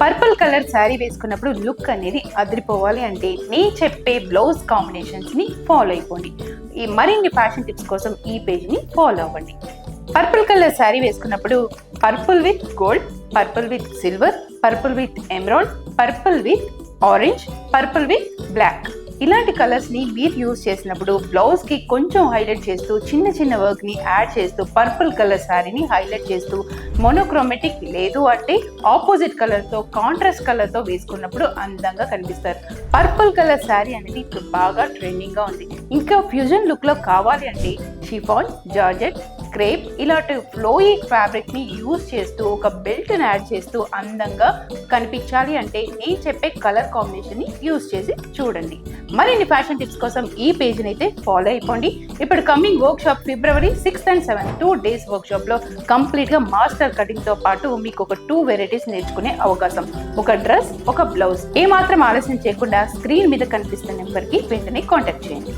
Purple colour sari వేసుకున్నప్పుడు look అనేది అదిరిపోవాలి అంటే నేను చెప్పే బ్లౌజ్ కాంబినేషన్స్ని ఫాలో అయిపోండి. ఈ మరిన్ని ఫ్యాషన్ టిప్స్ కోసం ఈ పేజ్ని ఫాలో అవ్వండి. పర్పుల్ కలర్ శారీ వేసుకున్నప్పుడు purple with gold, purple with silver, purple with emerald, purple with orange, purple with black ఇలాంటి కలర్స్ని మీరు యూజ్ చేసినప్పుడు బ్లౌజ్కి కొంచెం హైలైట్ చేస్తూ చిన్న చిన్న వర్క్ని యాడ్ చేస్తూ పర్పుల్ కలర్ శారీని హైలైట్ చేస్తూ మోనోక్రోమాటిక్ లేదు అంటే ఆపోజిట్ కలర్తో కాంట్రాస్ట్ కలర్తో వేసుకున్నప్పుడు అందంగా కనిపిస్తారు. పర్పుల్ కలర్ శారీ అనేది ఇప్పుడు బాగా ట్రెండింగ్గా ఉంది. ఇంకా ఫ్యూజన్ లుక్లో కావాలి అంటే షిఫాన్, జార్జెట్, క్రేప్ ఇలాంటి ఫ్లోయీ ఫ్యాబ్రిక్ని యూజ్ చేస్తూ ఒక బెల్ట్ని యాడ్ చేస్తూ అందంగా కనిపించాలి అంటే నేను చెప్పే కలర్ కాంబినేషన్ని యూజ్ చేసి చూడండి. మరిన్ని ఫ్యాషన్ టిప్స్ కోసం ఈ పేజ్ని అయితే ఫాలో అయిపోండి. ఇప్పుడు coming workshop February 6th and 7th 2 days వర్క్షాప్లో కంప్లీట్గా మాస్టర్ కటింగ్తో పాటు మీకు ఒక 2 వెరైటీస్ నేర్చుకునే అవకాశం, ఒక డ్రెస్, ఒక బ్లౌజ్. ఏమాత్రం ఆలస్యం చేయకుండా స్క్రీన్ మీద కనిపిస్తున్న నెంబర్కి వెంటనే కాంటాక్ట్ చేయండి.